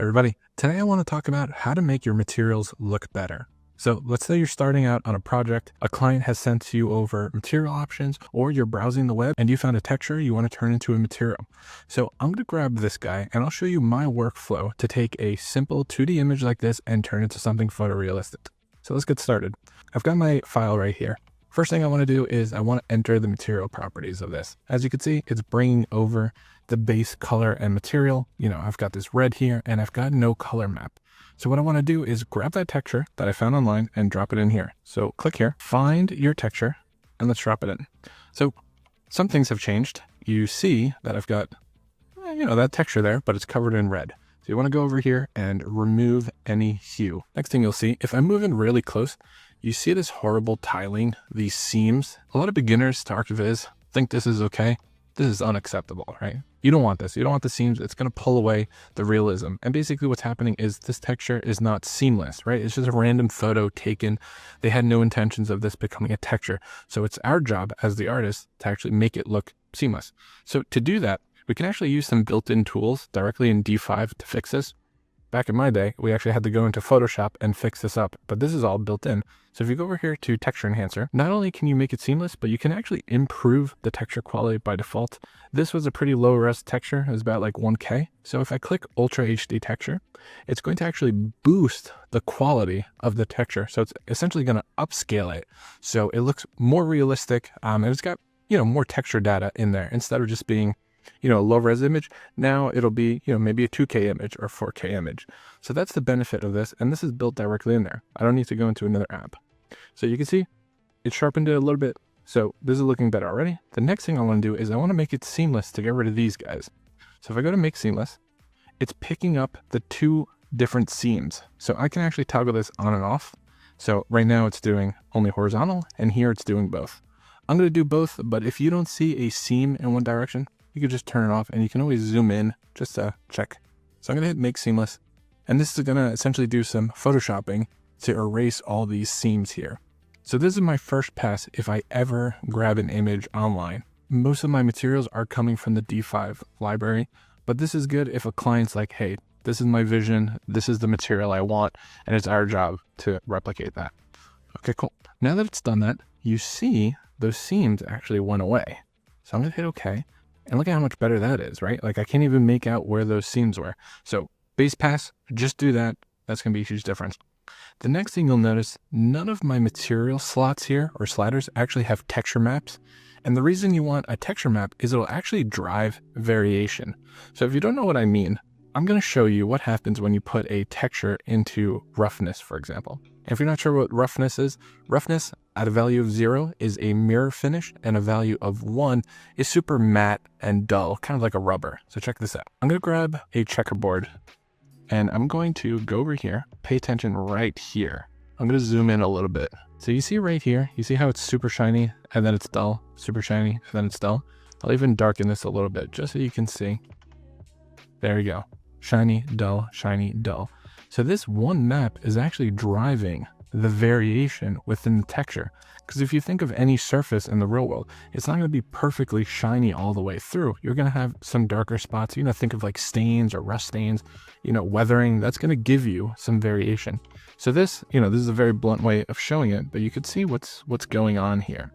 Everybody, today I want to talk about how to make your materials look better. So let's say you're starting out on a project, a client has sent you over material options, or you're browsing the web and you found a texture you want to turn into a material. So I'm going to grab this guy and I'll show you my workflow to take a simple 2D image like this and turn it into something photorealistic. So let's get started. I've got my file right here. First thing I want to do is I want to enter the material properties of this. As you can see, it's bringing over the base color and material. I've got this red here and I've got no color map. So what I want to do is grab that texture that I found online and drop it in here. So click here, find your texture, and let's drop it in. So some things have changed. You see that I've got, that texture there, but it's covered in red. So you want to go over here and remove any hue. Next thing you'll see, if I move in really close, you see this horrible tiling, these seams. A lot of beginners to ArchViz think this is okay. This is unacceptable, right? You don't want this. You don't want the seams. It's going to pull away the realism. And basically what's happening is this texture is not seamless, right? It's just a random photo taken. They had no intentions of this becoming a texture. So it's our job as the artist to actually make it look seamless. So to do that, we can actually use some built-in tools directly in D5 to fix this. Back in my day, we actually had to go into Photoshop and fix this up, but this is all built in. So if you go over here to Texture Enhancer, not only can you make it seamless, but you can actually improve the texture quality by default. This was a pretty low res texture. It was about like 1K. So if I click Ultra HD Texture, it's going to actually boost the quality of the texture. So it's essentially going to upscale it. So it looks more realistic. And it's got, more texture data in there instead of just being a low res image. Now it'll be, maybe a 2K image or 4K image. So that's the benefit of this. And this is built directly in there. I don't need to go into another app. So you can see it sharpened it a little bit. So this is looking better already. The next thing I want to do is I want to make it seamless to get rid of these guys. So if I go to make seamless, it's picking up the two different seams. So I can actually toggle this on and off. So right now it's doing only horizontal and here it's doing both. I'm going to do both, but if you don't see a seam in one direction, you can just turn it off and you can always zoom in just to check. So I'm going to hit make seamless. And this is going to essentially do some photoshopping to erase all these seams here. So this is my first pass if I ever grab an image online. Most of my materials are coming from the D5 library, but this is good if a client's like, hey, this is my vision, this is the material I want, and it's our job to replicate that. Okay, cool. Now that it's done that, you see those seams actually went away. So I'm going to hit OK. And look at how much better that is, right? Like I can't even make out where those seams were. So base pass, just do that. That's going to be a huge difference. The next thing you'll notice, none of my material slots here or sliders actually have texture maps. And the reason you want a texture map is it'll actually drive variation. So if you don't know what I mean, I'm going to show you what happens when you put a texture into roughness, for example. If you're not sure what roughness is, roughness at a value of 0 is a mirror finish and a value of 1 is super matte and dull, kind of like a rubber. So check this out. I'm going to grab a checkerboard and I'm going to go over here, pay attention right here. I'm going to zoom in a little bit. So you see right here, you see how it's super shiny and then it's dull, super shiny and then it's dull. I'll even darken this a little bit just so you can see. There you go. Shiny, dull, shiny, dull. So this one map is actually driving the variation within the texture. Because if you think of any surface in the real world, it's not going to be perfectly shiny all the way through. You're going to have some darker spots. Think of like stains or rust stains, weathering. That's going to give you some variation. So this, this is a very blunt way of showing it, but you could see what's going on here.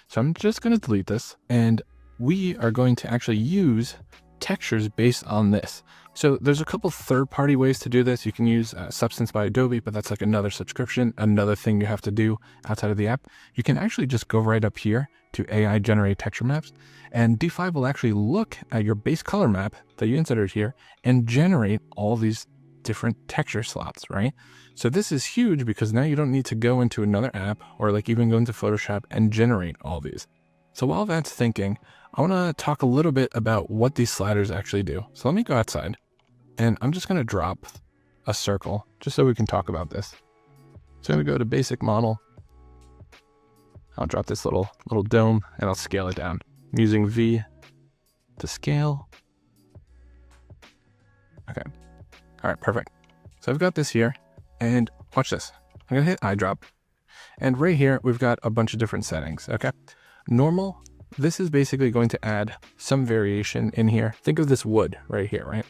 So I'm just going to delete this and we are going to actually use textures based on this. So there's a couple third-party ways to do this. You can use Substance by Adobe, but that's like another subscription, another thing you have to do outside of the app. You can actually just go right up here to AI generate texture maps, and D5 will actually look at your base color map that you inserted here and generate all these different texture slots, right? So this is huge because now you don't need to go into another app or like even go into Photoshop and generate all these. So while that's thinking, I want to talk a little bit about what these sliders actually do. So let me go outside and I'm just going to drop a circle just so we can talk about this. So I'm going to go to basic model. I'll drop this little dome and I'll scale it down. I'm using V to scale. Okay. All right, perfect. So I've got this here and watch this. I'm going to hit eyedrop. And right here, we've got a bunch of different settings. Okay. Normal, this is basically going to add some variation in here. Think of this wood right here, right?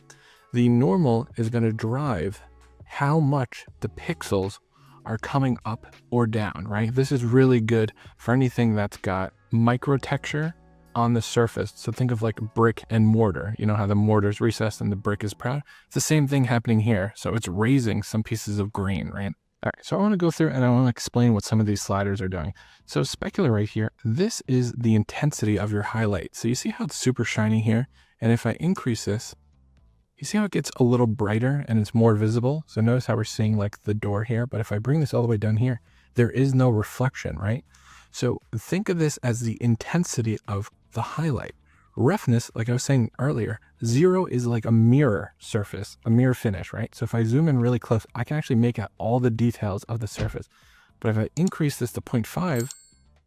the normal is going to drive how much the pixels are coming up or down, right? This is really good for anything that's got micro texture on the surface. So think of like brick and mortar. You know how the mortar is recessed and the brick is proud? It's the same thing happening here. So it's raising some pieces of green, right? All right, so I want to go through and I want to explain what some of these sliders are doing. So specular right here, this is the intensity of your highlight. So you see how it's super shiny here? And if I increase this, you see how it gets a little brighter and it's more visible? So notice how we're seeing like the door here, but if I bring this all the way down here, there is no reflection, right? So think of this as the intensity of the highlight. Roughness, like I was saying earlier, 0 is like a mirror surface, a mirror finish, right? So if I zoom in really close, I can actually make out all the details of the surface. But if I increase this to 0.5,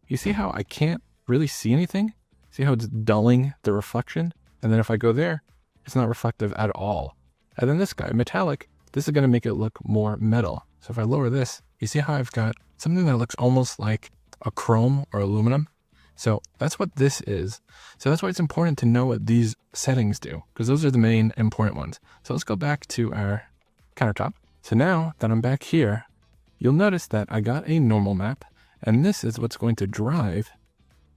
you see how I can't really see anything? See how it's dulling the reflection? And then if I go there, it's not reflective at all. And then this guy, metallic, this is going to make it look more metal. So if I lower this, you see how I've got something that looks almost like a chrome or aluminum? So that's what this is. So that's why it's important to know what these settings do, because those are the main important ones. So let's go back to our countertop. So now that I'm back here, you'll notice that I got a normal map, and this is what's going to drive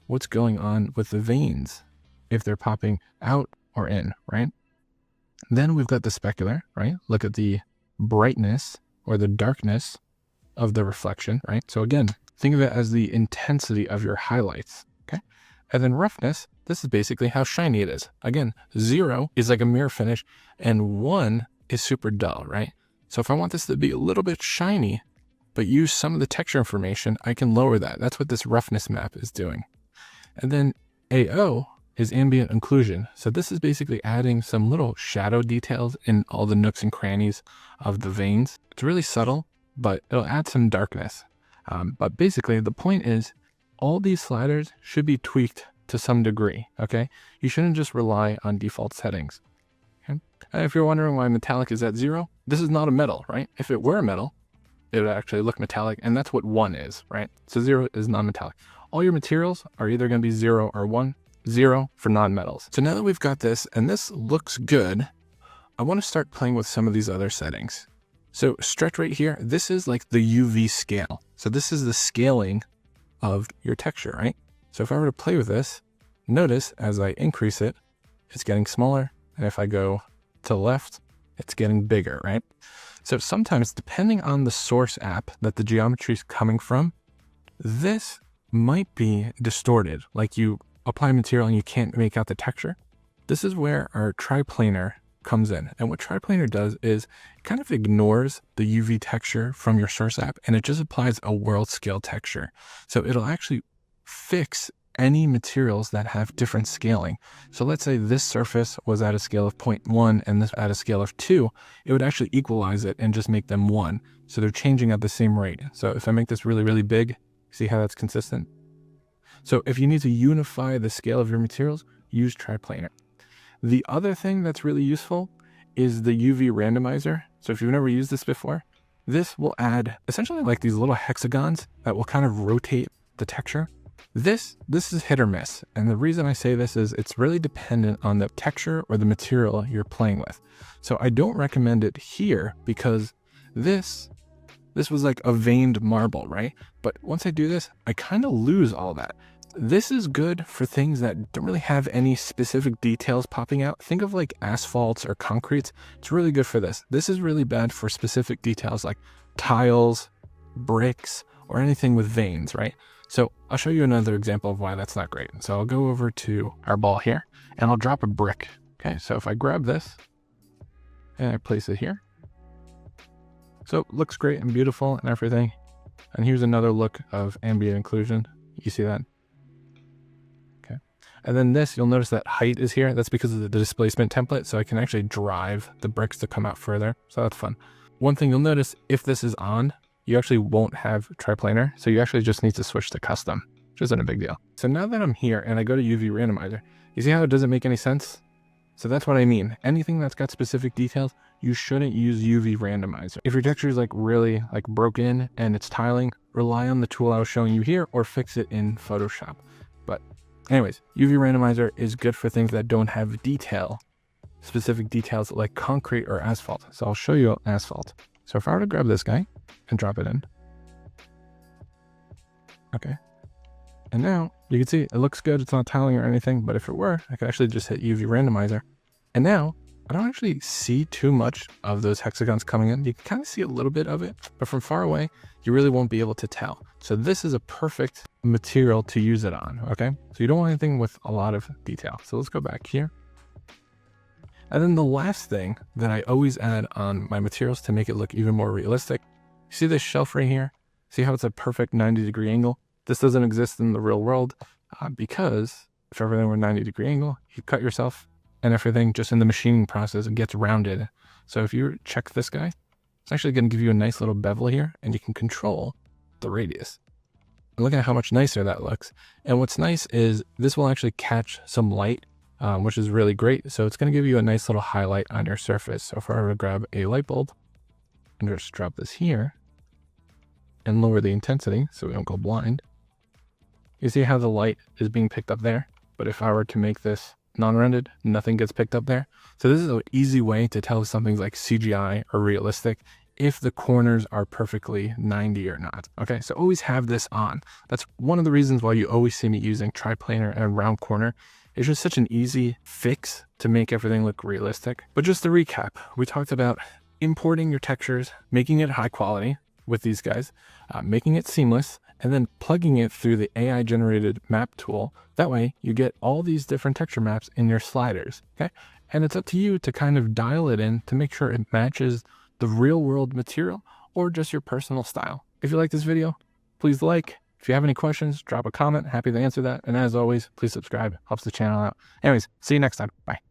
what's going on with the veins, if they're popping out or in, right? Then we've got the specular, right? Look at the brightness or the darkness of the reflection, right? So again, think of it as the intensity of your highlights, okay? And then roughness, this is basically how shiny it is. Again, 0 is like a mirror finish and 1 is super dull, right? So if I want this to be a little bit shiny, but use some of the texture information, I can lower that. That's what this roughness map is doing. And then AO is ambient occlusion. So this is basically adding some little shadow details in all the nooks and crannies of the veins. It's really subtle, but it'll add some darkness. But basically the point is all these sliders should be tweaked to some degree, okay? You shouldn't just rely on default settings. Okay? And if you're wondering why metallic is at 0, this is not a metal, right? If it were a metal, it would actually look metallic, and that's what 1 is, right? So 0 is non-metallic. All your materials are either going to be 0 or 1. 0 for non-metals. So now that we've got this and this looks good, I want to start playing with some of these other settings. So stretch right here, this is like the UV scale. So this is the scaling of your texture, right? So if I were to play with this, notice as I increase it, it's getting smaller. And if I go to the left, it's getting bigger, right? So sometimes depending on the source app that the geometry is coming from, this might be distorted, like you apply material and you can't make out the texture. This is where our triplanar comes in. And what triplanar does is it kind of ignores the UV texture from your source app and it just applies a world scale texture. So it'll actually fix any materials that have different scaling. So let's say this surface was at a scale of 0.1 and this at a scale of 2, it would actually equalize it and just make them 1. So they're changing at the same rate. So if I make this really, really big, see how that's consistent? So if you need to unify the scale of your materials, use triplanar. The other thing that's really useful is the UV randomizer. So if you've never used this before, this will add essentially like these little hexagons that will kind of rotate the texture. This is hit or miss. And the reason I say this is it's really dependent on the texture or the material you're playing with. So I don't recommend it here because this was like a veined marble, right? But once I do this, I kind of lose all that. This is good for things that don't really have any specific details popping out. Think of like asphalts or concretes. It's really good for this. This is really bad for specific details like tiles, bricks, or anything with veins, right? So I'll show you another example of why that's not great. So I'll go over to our ball here and I'll drop a brick. Okay, so if I grab this and I place it here, so it looks great and beautiful and everything. And here's another look of ambient occlusion. You see that? Okay. And then this, you'll notice that height is here. That's because of the displacement template. So I can actually drive the bricks to come out further. So that's fun. One thing you'll notice, if this is on, you actually won't have triplanar. So you actually just need to switch to custom, which isn't a big deal. So now that I'm here and I go to UV randomizer, you see how it doesn't make any sense? So that's what I mean. Anything that's got specific details, you shouldn't use UV randomizer. If your texture is like really like broken and it's tiling, rely on the tool I was showing you here or fix it in Photoshop. But anyways, UV randomizer is good for things that don't have detail specific details like concrete or asphalt. So I'll show you asphalt. So if I were to grab this guy and drop it in, okay. And now you can see it looks good. It's not tiling or anything, but if it were, I could actually just hit UV randomizer. And now I don't actually see too much of those hexagons coming in. You can kind of see a little bit of it, but from far away, you really won't be able to tell. So this is a perfect material to use it on, okay? So you don't want anything with a lot of detail. So let's go back here. And then the last thing that I always add on my materials to make it look even more realistic, you see this shelf right here? See how it's a perfect 90-degree angle? This doesn't exist in the real world because if everything were 90-degree angle, you cut yourself and everything just in the machining process, it gets rounded. So if you check this guy, it's actually going to give you a nice little bevel here, and you can control the radius. And look at how much nicer that looks. And what's nice is this will actually catch some light, which is really great. So it's going to give you a nice little highlight on your surface. So if I were to grab a light bulb and just drop this here and lower the intensity so we don't go blind, you see how the light is being picked up there. But if I were to make this non-rendered, nothing gets picked up there. So this is an easy way to tell if something's like CGI or realistic, if the corners are perfectly 90 or not. Okay, so always have this on. That's one of the reasons why you always see me using triplanar and round corner. It's just such an easy fix to make everything look realistic. But just to recap, we talked about importing your textures, making it high quality with these guys, making it seamless, and then plugging it through the AI generated map tool. That way you get all these different texture maps in your sliders, okay? And it's up to you to kind of dial it in to make sure it matches the real world material or just your personal style. If you like this video, please like. If you have any questions, drop a comment. Happy to answer that. And as always, please subscribe. Helps the channel out. Anyways, see you next time. Bye.